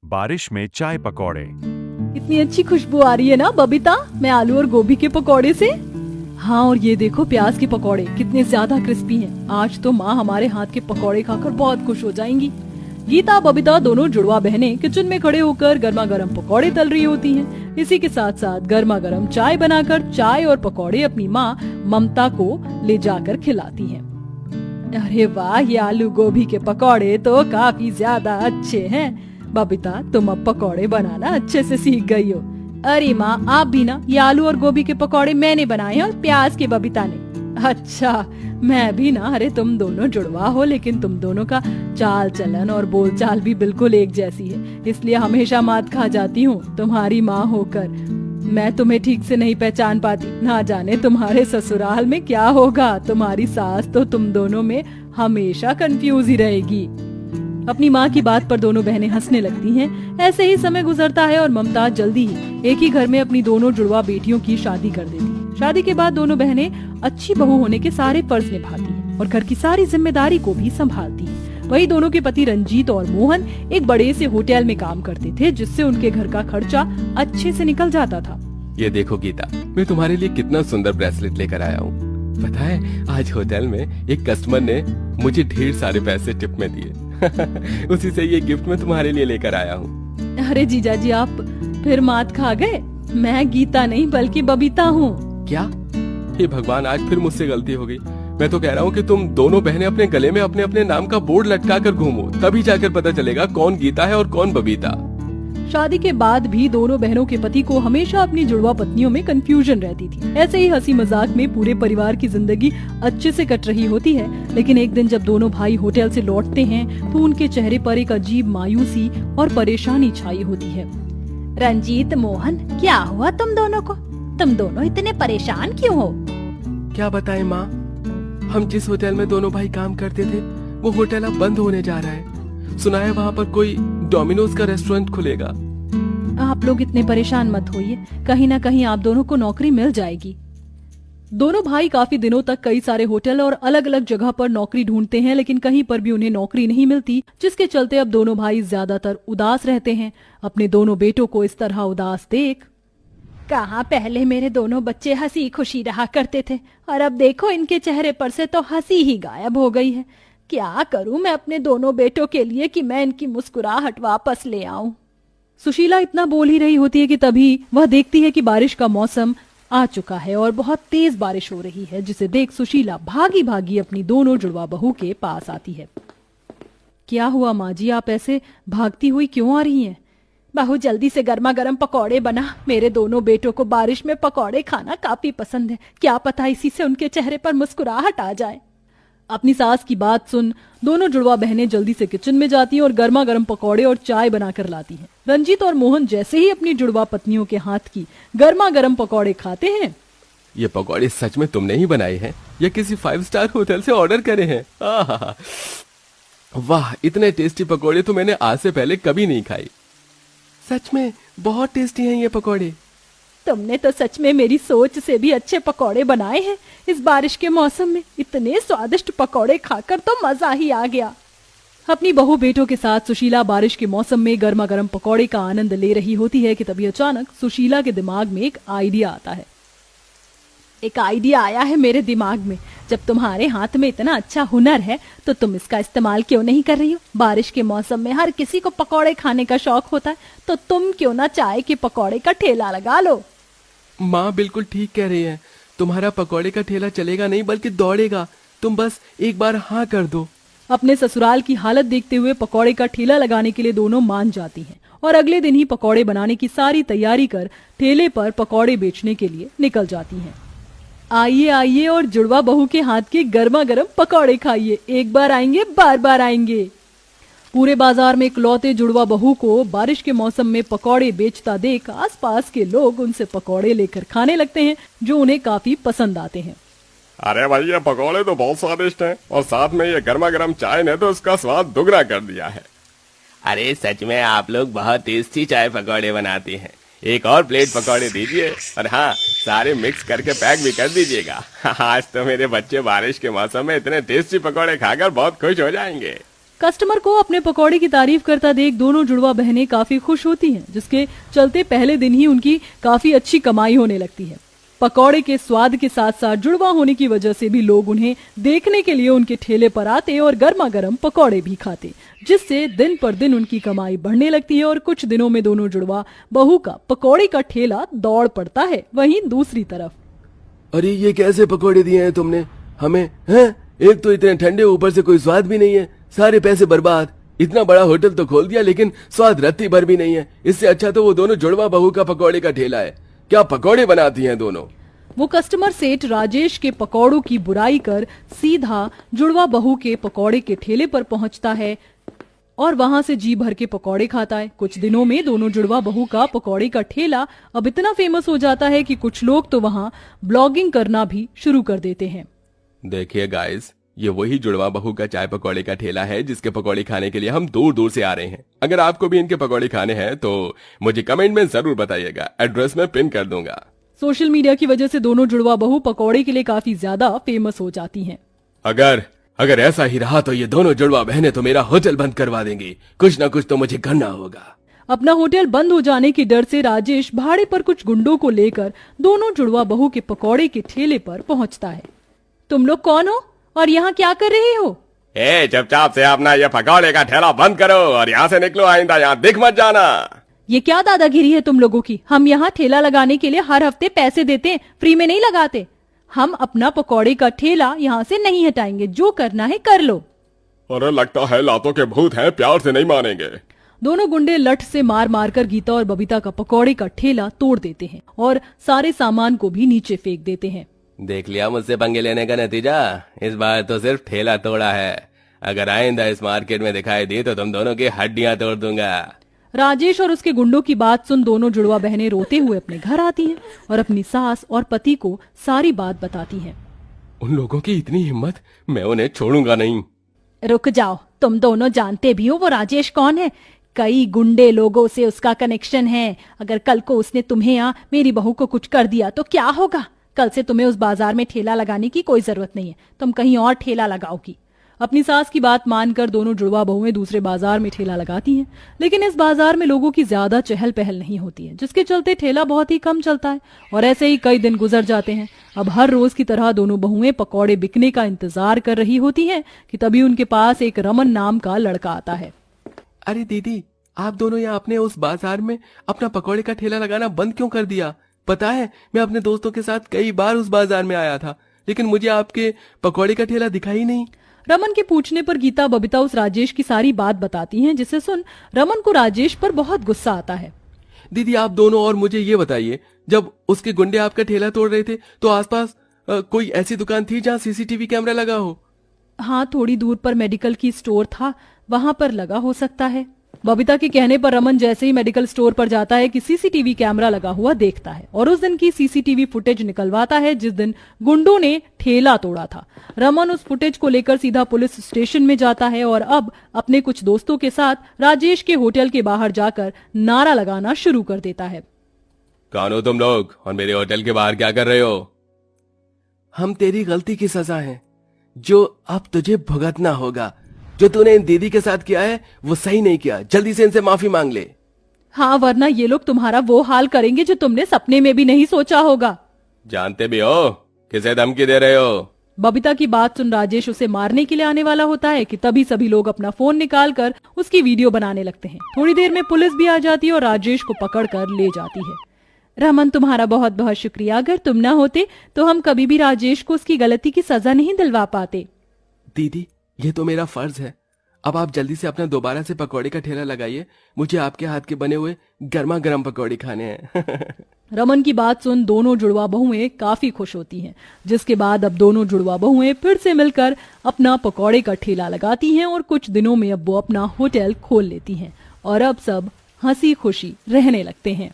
बारिश में चाय पकौड़े। कितनी अच्छी खुशबू आ रही है ना बबीता, मैं आलू और गोभी के पकौड़े से। हाँ, और ये देखो प्याज के पकौड़े कितने ज्यादा क्रिस्पी हैं। आज तो माँ हमारे हाथ के पकौड़े खाकर बहुत खुश हो जाएंगी। गीता बबीता दोनों जुड़वा बहनें किचन में खड़े होकर गर्मा गर्म पकौड़े तल रही होती हैं। इसी के साथ साथ गर्मा गर्म चाय बनाकर चाय और पकौड़े अपनी माँ ममता को ले जाकर खिलाती हैं। अरे वाह, ये आलू गोभी के पकौड़े तो काफी ज्यादा अच्छे हैं। बबीता, तुम अब पकौड़े बनाना अच्छे से सीख गई हो। अरे माँ, आप भी ना, ये आलू और गोभी के पकौड़े मैंने बनाए हैं और प्याज के बबीता ने। अच्छा, मैं भी ना। अरे तुम दोनों जुड़वा हो, लेकिन तुम दोनों का चाल चलन और बोलचाल भी बिल्कुल एक जैसी है, इसलिए हमेशा मात खा जाती हूँ तुम्हारी माँ होकर। मैं तुम्हें ठीक से नहीं पहचान पाती, ना जाने तुम्हारे ससुराल में क्या होगा। तुम्हारी सास तो तुम दोनों में हमेशा कंफ्यूज ही रहेगी। अपनी माँ की बात पर दोनों बहनें हंसने लगती हैं। ऐसे ही समय गुजरता है और ममता जल्दी ही एक ही घर में अपनी दोनों जुड़वा बेटियों की शादी कर देती है। शादी के बाद दोनों बहनें अच्छी बहू होने के सारे फर्ज निभाती हैं और घर की सारी जिम्मेदारी को भी संभालती हैं। वही दोनों के पति रंजीत और मोहन एक बड़े से होटल में काम करते थे, जिससे उनके घर का खर्चा अच्छे से निकल जाता था। ये देखो गीता, मैं तुम्हारे लिए कितना सुंदर ब्रेसलेट लेकर आया हूँ। पता है, आज होटल में एक कस्टमर ने मुझे ढेर सारे पैसे टिप में दिए। उसी से ये गिफ्ट मैं तुम्हारे लिए लेकर आया हूँ। अरे जीजा जी, आप फिर मात खा गए। मैं गीता नहीं बल्कि बबीता हूँ। क्या? हे भगवान, आज फिर मुझसे गलती हो गई। मैं तो कह रहा हूँ कि तुम दोनों बहनें अपने गले में अपने अपने नाम का बोर्ड लटका कर घूमो, तभी जाकर पता चलेगा कौन गीता है और कौन बबीता। शादी के बाद भी दोनों बहनों के पति को हमेशा अपनी जुड़वा पत्नियों में कंफ्यूजन रहती थी। ऐसे ही हंसी मजाक में पूरे परिवार की जिंदगी अच्छे से कट रही होती है, लेकिन एक दिन जब दोनों भाई होटल से लौटते हैं तो उनके चेहरे पर एक अजीब मायूसी और परेशानी छाई होती है। रंजीत, मोहन, क्या हुआ तुम दोनों को? तुम दोनों इतने परेशान क्यों हो? क्या बताएं माँ, हम जिस होटल में दोनों भाई काम करते थे वो होटल अब बंद होने जा रहा है। सुना है वहाँ पर कोई डोमिनोज का रेस्टोरेंट खुलेगा। आप लोग इतने परेशान मत होइए, कहीं ना कहीं आप दोनों को नौकरी मिल जाएगी। दोनों भाई काफी दिनों तक कई सारे होटल और अलग अलग जगह पर नौकरी ढूंढते हैं, लेकिन कहीं पर भी उन्हें नौकरी नहीं मिलती, जिसके चलते अब दोनों भाई ज्यादातर उदास रहते हैं। अपने दोनों बेटों को इस तरह उदास देख, कहाँ पहले मेरे दोनों बच्चे हंसी खुशी रहा करते थे, और अब देखो इनके चेहरे पर से तो हंसी ही गायब हो गई है। क्या करूं मैं अपने दोनों बेटों के लिए कि मैं इनकी मुस्कुराहट वापस ले आऊं। सुशीला इतना बोल ही रही होती है कि तभी वह देखती है कि बारिश का मौसम आ चुका है और बहुत तेज बारिश हो रही है, जिसे देख सुशीला भागी भागी अपनी दोनों जुड़वा बहू के पास आती है। क्या हुआ माँ जी, आप ऐसे भागती हुई क्यों आ रही हैं? बहू, जल्दी से गर्मा गर्म पकौड़े बना। मेरे दोनों बेटों को बारिश में पकौड़े खाना काफी पसंद है। क्या पता इसी से उनके चेहरे पर मुस्कुराहट आ जाए। अपनी सास की बात सुन दोनों जुड़वा बहनें जल्दी से किचन में जाती हैं और गर्मा गर्म पकौड़े और चाय बनाकर लाती हैं। रंजीत और मोहन जैसे ही अपनी जुड़वा पत्नियों के हाथ की गर्मा गर्म पकौड़े खाते हैं। ये पकौड़े सच में तुमने ही बनाए हैं या किसी 5 स्टार होटल से ऑर्डर करे हैं? आहा, वाह, इतने टेस्टी पकौड़े तो मैंने आज से पहले कभी नहीं खाई। सच में बहुत टेस्टी हैं ये पकौड़े। तुमने तो सच में मेरी सोच से भी अच्छे पकौड़े बनाए हैं। इस बारिश के मौसम में इतने स्वादिष्ट पकौड़े खाकर तो मजा ही आ गया। अपनी बहू बेटों के साथ सुशीला बारिश के मौसम में गर्मा गर्म पकौड़े का आनंद ले रही होती है कि तभी अचानक सुशीला के दिमाग में एक आइडिया आता है। एक आइडिया आया है मेरे दिमाग में। जब तुम्हारे हाथ में इतना अच्छा हुनर है तो तुम इसका इस्तेमाल क्यों नहीं कर रही हो? बारिश के मौसम में हर किसी को पकौड़े खाने का शौक होता है, तो तुम क्यों ना चाय के पकौड़े का ठेला लगा लो। माँ बिल्कुल ठीक कह रही है। तुम्हारा पकौड़े का ठेला चलेगा नहीं बल्कि दौड़ेगा। तुम बस एक बार हाँ कर दो। अपने ससुराल की हालत देखते हुए पकौड़े का ठेला लगाने के लिए दोनों मान जाती हैं और अगले दिन ही पकौड़े बनाने की सारी तैयारी कर ठेले पर पकौड़े बेचने के लिए निकल जाती हैं। आइए आइए और जुड़वा बहू के हाथ के गर्मा गर्म पकौड़े खाइए। एक बार आएंगे बार बार आएंगे। पूरे बाजार में इकलौते जुड़वा बहू को बारिश के मौसम में पकौड़े बेचता देख आसपास के लोग उनसे पकौड़े लेकर खाने लगते हैं, जो उन्हें काफी पसंद आते हैं। अरे भाई, ये पकौड़े तो बहुत स्वादिष्ट हैं और साथ में ये गर्मा गर्म चाय ने तो उसका स्वाद दुगना कर दिया है। अरे सच में आप लोग बहुत टेस्टी चाय पकौड़े बनाते हैं। एक और प्लेट पकौड़े दीजिए, और हाँ, सारे मिक्स करके पैक भी कर दीजिएगा। आज तो मेरे बच्चे बारिश के मौसम में इतने टेस्टी पकौड़े खाकर बहुत खुश हो जाएंगे। कस्टमर को अपने पकौड़े की तारीफ करता देख दोनों जुड़वा बहनें काफी खुश होती हैं, जिसके चलते पहले दिन ही उनकी काफी अच्छी कमाई होने लगती है। पकौड़े के स्वाद के साथ साथ जुड़वा होने की वजह से भी लोग उन्हें देखने के लिए उनके ठेले पर आते और गर्मा गर्म पकौड़े भी खाते, जिससे दिन पर दिन उनकी कमाई बढ़ने लगती है और कुछ दिनों में दोनों जुड़वा बहू का पकौड़े का ठेला दौड़ पड़ता है। वहीं दूसरी तरफ, अरे ये कैसे पकौड़े दिए हैं तुमने हमें? हैं? एक तो इतने ठंडे, ऊपर से कोई स्वाद भी नहीं है, सारे पैसे बर्बाद। इतना बड़ा होटल तो खोल दिया लेकिन स्वाद रत्ती भर भी नहीं है। इससे अच्छा तो वो दोनों जुड़वा बहू का पकौड़े का ठेला है। क्या पकौड़े बनाती हैं दोनों। वो कस्टमर सेठ राजेश के पकौड़ों की बुराई कर सीधा जुड़वा बहू के पकौड़े के ठेले पर पहुंचता है और वहां से जी भर के पकौड़े खाता है। कुछ दिनों में दोनों जुड़वा बहू का पकौड़े का ठेला अब इतना फेमस हो जाता है कि कुछ लोग तो वहां ब्लॉगिंग करना भी शुरू कर देते हैं। देखिए गाइस, ये वही जुड़वा बहू का चाय पकौड़े का ठेला है जिसके पकौड़े खाने के लिए हम दूर दूर से आ रहे हैं। अगर आपको भी इनके पकौड़े खाने हैं तो मुझे कमेंट में जरूर बताइएगा, एड्रेस में पिन कर दूंगा। सोशल मीडिया की वजह से दोनों जुड़वा बहू पकौड़े के लिए काफी ज्यादा फेमस हो जाती हैं। अगर ऐसा ही रहा तो ये दोनों जुड़वा बहनें तो मेरा होटल बंद करवा देंगी। कुछ ना कुछ तो मुझे करना होगा। अपना होटल बंद हो जाने के डर से राजेश भाड़े पर कुछ गुंडों को लेकर दोनों जुड़वा बहू के पकौड़े के ठेले पर पहुंचता है। तुम लोग कौन हो और यहाँ क्या कर रहे हो? चुपचाप से अपना ये पकौड़े का ठेला बंद करो और यहाँ से निकलो, आइंदा यहाँ दिख मत जाना। ये क्या दादागिरी है तुम लोगों की? हम यहाँ ठेला लगाने के लिए हर हफ्ते पैसे देते हैं, फ्री में नहीं लगाते। हम अपना पकौड़े का ठेला यहाँ से नहीं हटाएंगे, जो करना है कर लो। अरे लगता है लातों के भूत हैं, प्यार से नहीं मानेंगे। दोनों गुंडे लठ से मार मार कर गीता और बबीता का पकौड़े का ठेला तोड़ देते हैं और सारे सामान को भी नीचे फेंक देते हैं। देख लिया मुझसे पंगे लेने का नतीजा। इस बार तो सिर्फ ठेला तोड़ा है, अगर आइंदा इस मार्केट में दिखाई दी तो तुम दोनों की हड्डियां तोड़ दूंगा। राजेश और उसके गुंडों की बात सुन दोनों जुड़वा बहनें रोते हुए अपने घर आती हैं और अपनी सास और पति को सारी बात बताती हैं। उन लोगों की इतनी हिम्मत, मैं उन्हें छोड़ूंगा नहीं। रुक जाओ, तुम दोनों जानते भी हो वो राजेश कौन है। कई गुंडे लोगों से उसका कनेक्शन है। अगर कल को उसने तुम्हें या मेरी बहू को कुछ कर दिया तो क्या होगा? कल से तुम्हें उस बाजार में ठेला लगाने की कोई जरूरत नहीं है, तुम कहीं और ठेला लगाओगी। अपनी सास की बात मानकर दोनों जुड़वा बहुएं दूसरे बाजार में ठेला लगाती हैं, लेकिन इस बाजार में लोगों की ज्यादा चहल पहल नहीं होती है, जिसके चलते ठेला बहुत ही कम चलता है और ऐसे ही कई दिन गुजर जाते हैं। अब हर रोज की तरह दोनों बहुएं पकौड़े बिकने का इंतजार कर रही होती हैं कि तभी उनके पास एक रमन नाम का लड़का आता है। अरे दीदी, आप दोनों यहाँ अपने उस बाजार में अपना पकौड़े का ठेला लगाना बंद क्यों कर दिया? पता है, मैं अपने दोस्तों के साथ कई बार उस बाजार में आया था, लेकिन मुझे आपके पकौड़े का ठेला दिखा ही नहीं। रमन के पूछने पर गीता बबीता उस राजेश की सारी बात बताती हैं, जिसे सुन रमन को राजेश पर बहुत गुस्सा आता है। दीदी, आप दोनों और मुझे ये बताइए, जब उसके गुंडे आपका ठेला तोड़ रहे थे तो आसपास कोई ऐसी दुकान थी जहाँ सीसीटीवी कैमरा लगा हो? हाँ, थोड़ी दूर पर मेडिकल की स्टोर था, वहां पर लगा हो सकता है। बबीता के कहने पर रमन जैसे ही मेडिकल स्टोर पर जाता है कि सीसीटीवी कैमरा लगा हुआ देखता है और उस दिन की सीसीटीवी फुटेज निकलवाता है जिस दिन गुंडों ने ठेला तोड़ा था। रमन उस फुटेज को लेकर सीधा पुलिस स्टेशन में जाता है और अब अपने कुछ दोस्तों के साथ राजेश के होटल के बाहर जाकर नारा लगाना शुरू कर देता है। कौन हो तुम लोग और मेरे होटल के बाहर क्या कर रहे हो? हम तेरी गलती की सजा हैं, जो अब तुझे भुगतना होगा। जो तूने इन दीदी के साथ किया है वो सही नहीं किया, जल्दी से इनसे माफी मांग ले। हाँ, वरना ये लोग तुम्हारा वो हाल करेंगे जो तुमने सपने में भी नहीं सोचा होगा। जानते भी हो किसे धमकी दे रहे हो? बबीता की बात सुन राजेश उसे मारने के लिए आने वाला होता है कि तभी सभी लोग अपना फोन निकालकर उसकी वीडियो बनाने लगते हैं। थोड़ी देर में पुलिस भी आ जाती है और राजेश को पकड़कर ले जाती है। रमन, तुम्हारा बहुत बहुत शुक्रिया। अगर तुम ना होते तो हम कभी भी राजेश को उसकी गलती की सजा नहीं दिलवा पाते। दीदी, ये तो मेरा फर्ज है। अब आप जल्दी से अपना दोबारा से पकौड़े का ठेला लगाइए, मुझे आपके हाथ के बने हुए गर्मा गर्म पकौड़े खाने हैं। रमन की बात सुन दोनों जुड़वा बहुएं काफी खुश होती हैं, जिसके बाद अब दोनों जुड़वा बहुएं फिर से मिलकर अपना पकौड़े का ठेला लगाती हैं और कुछ दिनों में अब वो अपना होटल खोल लेती हैं और अब सब हंसी खुशी रहने लगते हैं।